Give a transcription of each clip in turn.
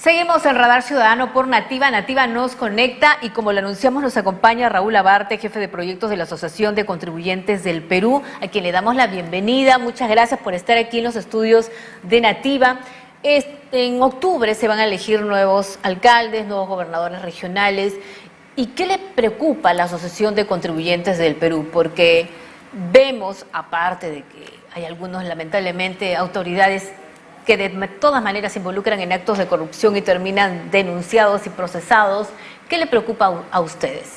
Seguimos en Radar Ciudadano por Nativa. Nativa nos conecta y como lo anunciamos nos acompaña Raúl Abarte, jefe de proyectos de la Asociación de Contribuyentes del Perú, a quien le damos la bienvenida. Muchas gracias por estar aquí en los estudios de Nativa. En octubre se van a elegir nuevos alcaldes, nuevos gobernadores regionales. ¿Y qué le preocupa a la Asociación de Contribuyentes del Perú? Porque vemos, aparte de que hay algunos, lamentablemente, autoridades que de todas maneras se involucran en actos de corrupción y terminan denunciados y procesados. ¿Qué le preocupa a ustedes?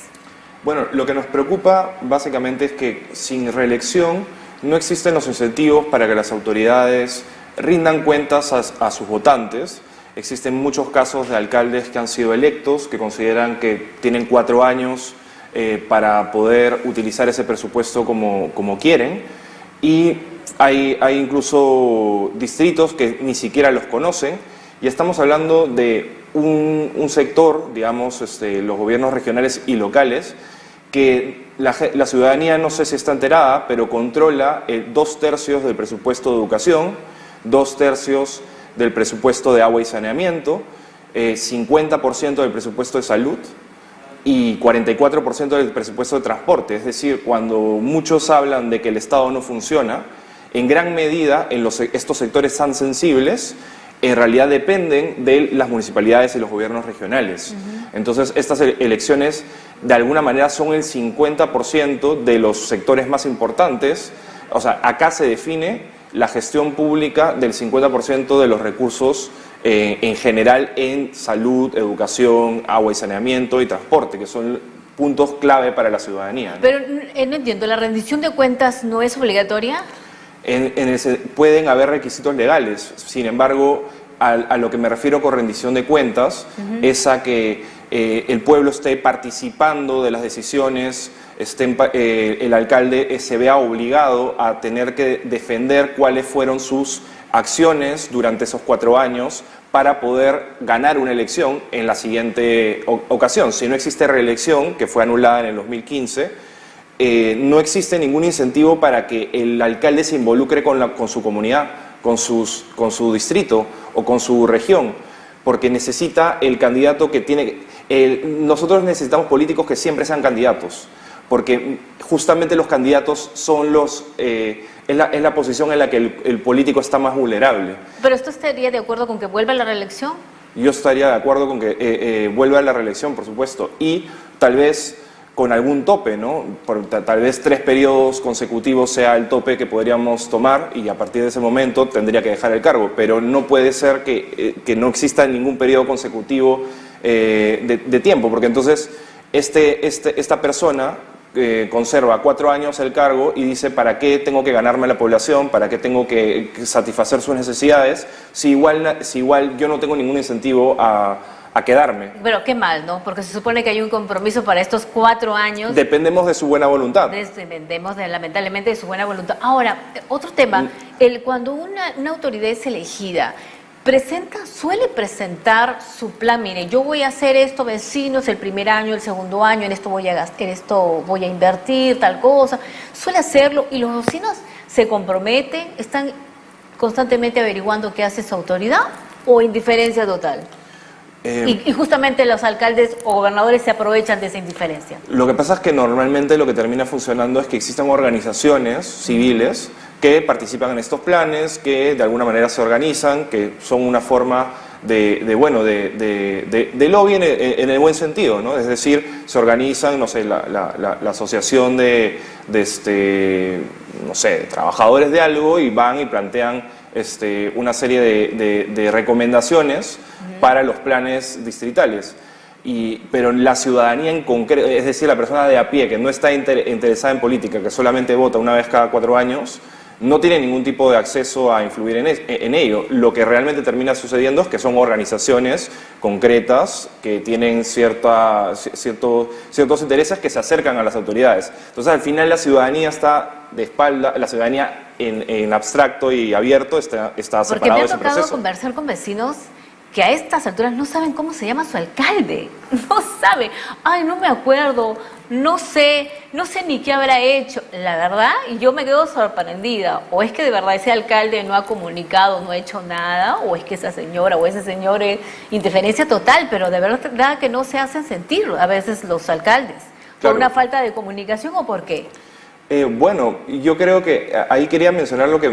Bueno, lo que nos preocupa básicamente es que sin reelección no existen los incentivos para que las autoridades rindan cuentas a sus votantes. Existen muchos casos de alcaldes que han sido electos, que consideran que tienen 4 años para poder utilizar ese presupuesto como quieren, y hay incluso distritos que ni siquiera los conocen, y estamos hablando de un sector, digamos, los gobiernos regionales y locales, que la ciudadanía no sé si está enterada, pero controla 2/3 del presupuesto de educación, 2/3 del presupuesto de agua y saneamiento, 50% del presupuesto de salud y 44% del presupuesto de transporte. Es decir, cuando muchos hablan de que el Estado no funciona, en gran medida en estos sectores tan sensibles, en realidad dependen de las municipalidades y los gobiernos regionales. Entonces, estas elecciones de alguna manera son el 50% de los sectores más importantes. O sea, acá se define la gestión pública del 50% de los recursos en general en salud, educación, agua y saneamiento y transporte, que son puntos clave para la ciudadanía, ¿no? Pero no entiendo, ¿la rendición de cuentas no es obligatoria? Pueden haber requisitos legales, sin embargo, a lo que me refiero con rendición de cuentas es a que el pueblo esté participando de las decisiones, el alcalde se vea obligado a tener que defender cuáles fueron sus acciones durante esos 4 años para poder ganar una elección en la siguiente ocasión. Si no existe reelección, que fue anulada en el 2015, no existe ningún incentivo para que el alcalde se involucre con su comunidad, con su distrito o con su región, porque necesita el candidato que tiene. Nosotros necesitamos políticos que siempre sean candidatos, porque justamente los candidatos son es la posición en la que el político está más vulnerable. ¿Pero usted estaría de acuerdo con que vuelva a la reelección? Yo estaría de acuerdo con que vuelva a la reelección, por supuesto, y tal vez con algún tope, ¿no? Tal vez 3 periodos consecutivos sea el tope que podríamos tomar, y a partir de ese momento tendría que dejar el cargo, pero no puede ser que no exista ningún periodo consecutivo de tiempo, porque entonces esta persona conserva 4 años el cargo y dice: ¿para qué tengo que ganarme a la población? ¿Para qué tengo que satisfacer sus necesidades? Si igual yo no tengo ningún incentivo a quedarme. Pero qué mal, ¿no? Porque se supone que hay un compromiso para estos 4 años. Dependemos de su buena voluntad. Dependemos lamentablemente de su buena voluntad. Ahora, otro tema, cuando una autoridad es elegida, suele presentar su plan. Mire, yo voy a hacer esto, vecinos, el primer año, el segundo año, en esto voy a gastar, en esto voy a invertir, tal cosa. Suele hacerlo y los vecinos se comprometen, están constantemente averiguando qué hace su autoridad, o indiferencia total. Y justamente los alcaldes o gobernadores se aprovechan de esa indiferencia. Lo que pasa es que normalmente lo que termina funcionando es que existen organizaciones civiles que participan en estos planes, que de alguna manera se organizan, que son una forma de lobby en el buen sentido, ¿no? Es decir, se organizan, no sé, la asociación de trabajadores de algo, y van y plantean una serie de recomendaciones para los planes distritales. Pero la ciudadanía en concreto, es decir, la persona de a pie que no está interesada en política, que solamente vota una vez cada 4 años, no tiene ningún tipo de acceso a influir en ello. Lo que realmente termina sucediendo es que son organizaciones concretas que tienen ciertos intereses que se acercan a las autoridades. Entonces, al final, la ciudadanía está de espalda, la ciudadanía en abstracto y abierto está separado de ese proceso. Porque me ha tocado conversar con vecinos que a estas alturas no saben cómo se llama su alcalde. No sabe. Ay, no me acuerdo, no sé ni qué habrá hecho. La verdad, y yo me quedo sorprendida. O es que de verdad ese alcalde no ha comunicado, no ha hecho nada, o es que esa señora o ese señor es interferencia total, pero de verdad que no se hacen sentir a veces los alcaldes. ¿Por Claro. una falta de comunicación o por qué? Bueno, yo creo que ahí quería mencionar lo que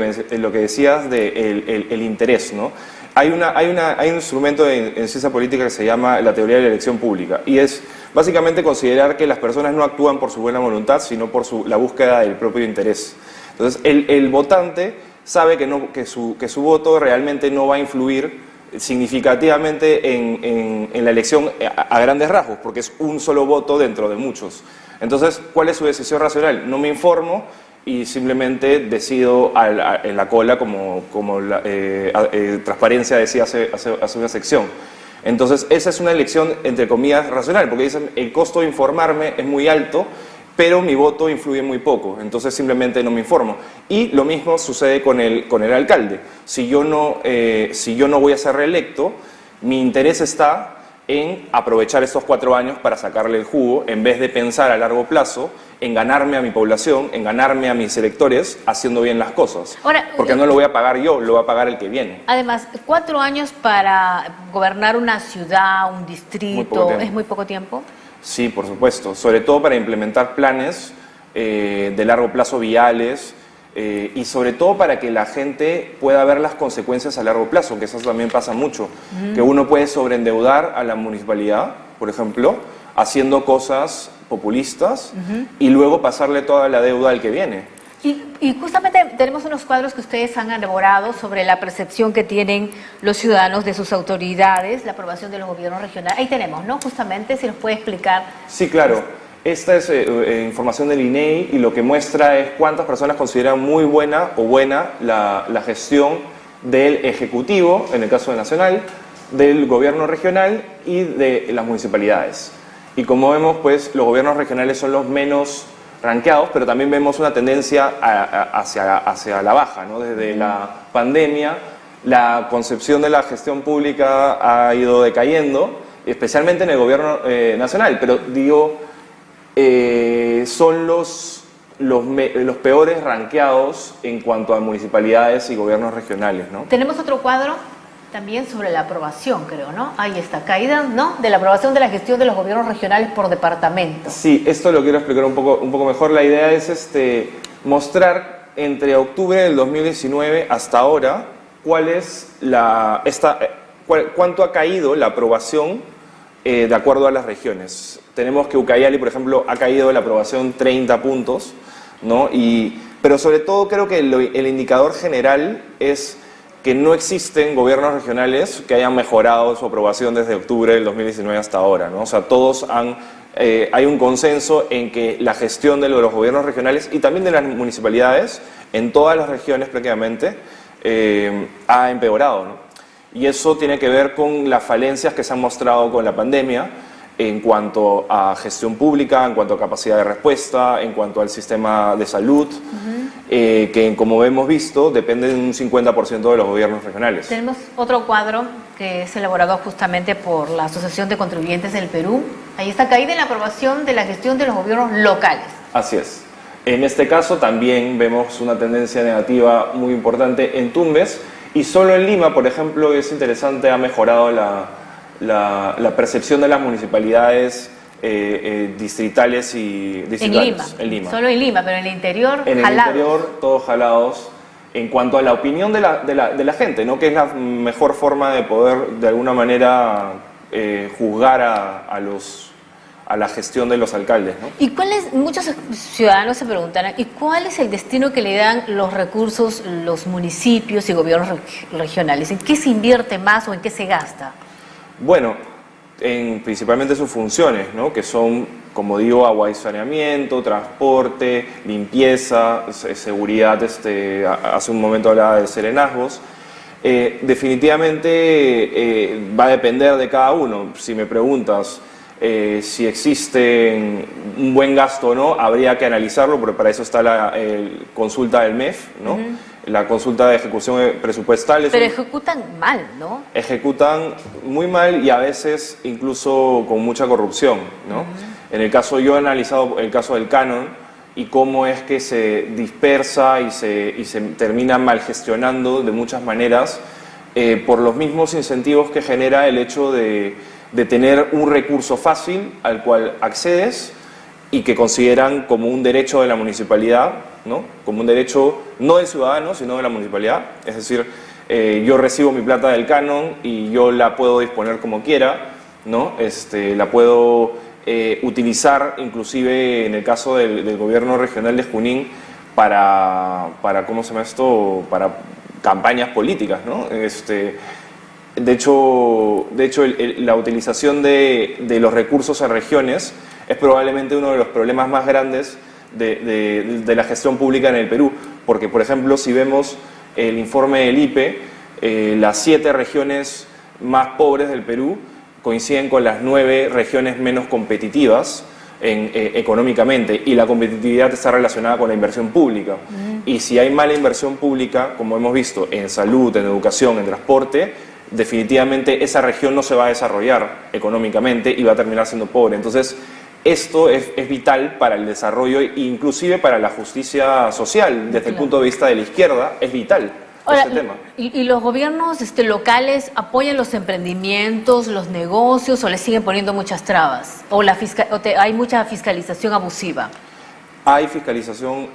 decías de el interés, ¿no? Hay un instrumento en ciencia política que se llama la teoría de la elección pública, y es básicamente considerar que las personas no actúan por su buena voluntad, sino por la búsqueda del propio interés. Entonces, el votante sabe que su voto realmente no va a influir significativamente en la elección a grandes rasgos, porque es un solo voto dentro de muchos. Entonces, ¿cuál es su decisión racional? No me informo y simplemente decido en la cola, como la Transparencia decía hace una sección. Entonces, esa es una elección, entre comillas, racional, porque dicen, el costo de informarme es muy alto, pero mi voto influye muy poco, entonces simplemente no me informo. Y lo mismo sucede con el alcalde. Si yo no voy a ser reelecto, mi interés está en aprovechar estos 4 años para sacarle el jugo, en vez de pensar a largo plazo en ganarme a mi población, en ganarme a mis electores, haciendo bien las cosas. Ahora, porque no lo voy a pagar yo, lo va a pagar el que viene. Además, 4 años para gobernar una ciudad, un distrito, ¿es muy poco tiempo? Sí, por supuesto, sobre todo para implementar planes de largo plazo viales, y sobre todo para que la gente pueda ver las consecuencias a largo plazo, que eso también pasa mucho, que uno puede sobreendeudar a la municipalidad, por ejemplo, haciendo cosas populistas y luego pasarle toda la deuda al que viene. Y justamente tenemos unos cuadros que ustedes han elaborado sobre la percepción que tienen los ciudadanos de sus autoridades, la aprobación de los gobiernos regionales. Ahí tenemos, ¿no? Justamente, si nos puede explicar. Sí, claro. Esta es información del INEI y lo que muestra es cuántas personas consideran muy buena o buena la gestión del Ejecutivo, en el caso de Nacional, del Gobierno regional y de las municipalidades. Y como vemos, pues los gobiernos regionales son los menos ranqueados, pero también vemos una tendencia hacia la baja, ¿no? Desde la pandemia, la concepción de la gestión pública ha ido decayendo, especialmente en el Gobierno nacional, pero digo, son los peores ranqueados en cuanto a municipalidades y gobiernos regionales, ¿no? Tenemos otro cuadro también sobre la aprobación, creo, ¿no? Ahí está, caída, ¿no? De la aprobación de la gestión de los gobiernos regionales por departamento. Sí, esto lo quiero explicar un poco mejor. La idea es mostrar entre octubre del 2019 hasta ahora cuál es cuánto ha caído la aprobación de acuerdo a las regiones. Tenemos que Ucayali, por ejemplo, ha caído la aprobación 30 puntos, ¿no? Pero sobre todo creo que el indicador general es que no existen gobiernos regionales que hayan mejorado su aprobación desde octubre del 2019 hasta ahora, ¿no? O sea, hay un consenso en que la gestión de los gobiernos regionales y también de las municipalidades en todas las regiones prácticamente ha empeorado, ¿no? Y eso tiene que ver con las falencias que se han mostrado con la pandemia en cuanto a gestión pública, en cuanto a capacidad de respuesta, en cuanto al sistema de salud, que como hemos visto depende de un 50% de los gobiernos regionales. Tenemos otro cuadro que es elaborado justamente por la Asociación de Contribuyentes del Perú. Ahí está, caída en la aprobación de la gestión de los gobiernos locales. Así es. En este caso también vemos una tendencia negativa muy importante en Tumbes, y solo en Lima, por ejemplo, es interesante, ha mejorado la percepción de las municipalidades distritales y distritales. En Lima. Solo en Lima, pero en el interior, en el interior, todos jalados. En cuanto a la opinión de la gente, ¿no? Que es la mejor forma de poder, de alguna manera, juzgar a la gestión de los alcaldes, ¿no? ¿Y muchos ciudadanos se preguntarán, ¿y cuál es el destino que le dan los recursos los municipios y gobiernos regionales? ¿En qué se invierte más o en qué se gasta? Bueno, principalmente sus funciones, ¿no? Que son, como digo, agua y saneamiento, transporte, limpieza, seguridad. Hace un momento hablaba de serenazgos. Definitivamente va a depender de cada uno. Si me preguntas si existe un buen gasto o no, habría que analizarlo, porque para eso está la consulta del MEF, ¿no? La consulta de ejecución presupuestal es Pero ejecutan mal, ¿no? ejecutan muy mal y a veces incluso con mucha corrupción, ¿no? En el caso, yo he analizado el caso del canon y cómo es que se dispersa y se termina mal gestionando de muchas maneras por los mismos incentivos que genera el hecho de tener un recurso fácil al cual accedes y que consideran como un derecho de la municipalidad, ¿no? Como un derecho no del ciudadano, sino de la municipalidad. Es decir, yo recibo mi plata del canon y yo la puedo disponer como quiera, ¿no? La puedo utilizar, inclusive en el caso del gobierno regional de Junín, para ¿cómo se llama esto? Para campañas políticas, ¿no? De hecho, la utilización de los recursos en regiones es probablemente uno de los problemas más grandes de la gestión pública en el Perú, porque, por ejemplo, si vemos el informe del IPE, las 7 regiones más pobres del Perú coinciden con las 9 regiones menos competitivas económicamente, y la competitividad está relacionada con la inversión pública. Y si hay mala inversión pública, como hemos visto, en salud, en educación, en transporte, definitivamente esa región no se va a desarrollar económicamente y va a terminar siendo pobre. Entonces, esto es vital para el desarrollo e inclusive para la justicia social. Desde el punto de vista de la izquierda, es vital. Ahora, este tema. ¿Y los gobiernos locales apoyan los emprendimientos, los negocios, o les siguen poniendo muchas trabas? ¿O hay mucha fiscalización abusiva? Hay fiscalización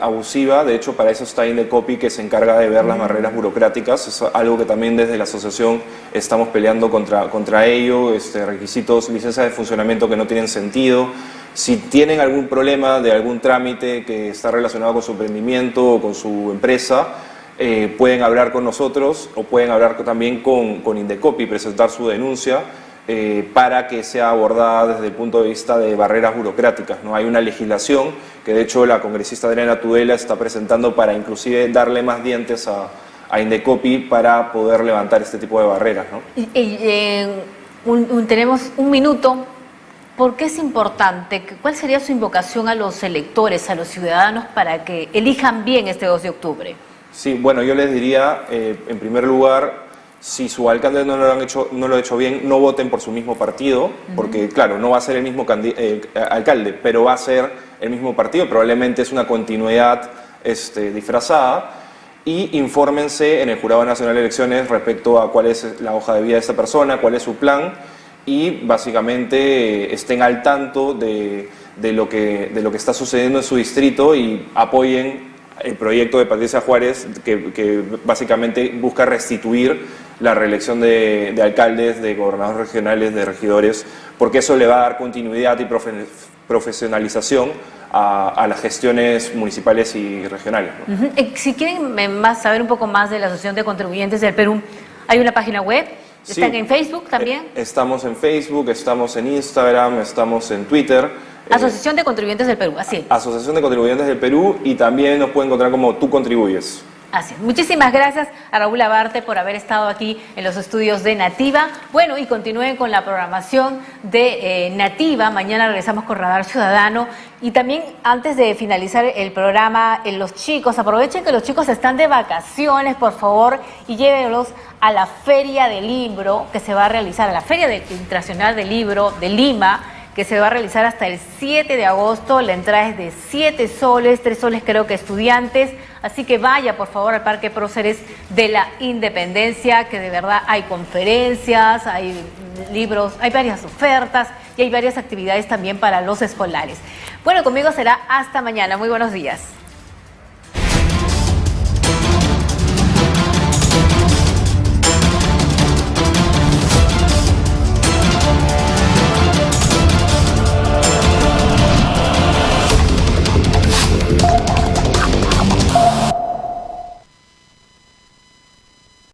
abusiva, de hecho para eso está Indecopi, que se encarga de ver las barreras burocráticas. Es algo que también desde la asociación estamos peleando contra ello, requisitos, licencias de funcionamiento que no tienen sentido. Si tienen algún problema de algún trámite que está relacionado con su emprendimiento o con su empresa, pueden hablar con nosotros o pueden hablar también con Indecopi, presentar su denuncia para que sea abordada desde el punto de vista de barreras burocráticas, ¿no? Hay una legislación que de hecho la congresista Adriana Tudela está presentando para inclusive darle más dientes a Indecopi para poder levantar este tipo de barreras, ¿no? Tenemos un minuto. ¿Por qué es importante? ¿Cuál sería su invocación a los electores, a los ciudadanos, para que elijan bien este 2 de octubre? Sí, bueno, yo les diría, en primer lugar, si su alcalde no lo ha hecho bien, no voten por su mismo partido, porque claro, no va a ser el mismo alcalde, pero va a ser el mismo partido, probablemente es una continuidad disfrazada, y infórmense en el Jurado Nacional de Elecciones respecto a cuál es la hoja de vida de esta persona, cuál es su plan, y básicamente estén al tanto de lo que está sucediendo en su distrito y apoyen el proyecto de Patricia Juárez, que básicamente busca restituir la reelección de alcaldes, de gobernadores regionales, de regidores, porque eso le va a dar continuidad y profesionalización a las gestiones municipales y regionales, ¿no? Si quieren saber un poco más de la Asociación de Contribuyentes del Perú, hay una página web. ¿Están en Facebook también? Estamos en Facebook, estamos en Instagram, estamos en Twitter. Asociación de Contribuyentes del Perú, así. Asociación de Contribuyentes del Perú, y también nos pueden encontrar como Tú Contribuyes. Así. Muchísimas gracias a Raúl Abarte por haber estado aquí en los estudios de Nativa. Bueno, y continúen con la programación de Nativa. Mañana regresamos con Radar Ciudadano. Y también, antes de finalizar el programa, los chicos, aprovechen que los chicos están de vacaciones, por favor, y llévenlos a la Feria del Libro que se va a realizar, a la Feria Internacional del Libro de Lima, que se va a realizar hasta el 7 de agosto. La entrada es de 7 soles, 3 soles creo que estudiantes. Así que vaya, por favor, al Parque Próceres de la Independencia, que de verdad hay conferencias, hay libros, hay varias ofertas y hay varias actividades también para los escolares. Bueno, conmigo será hasta mañana. Muy buenos días.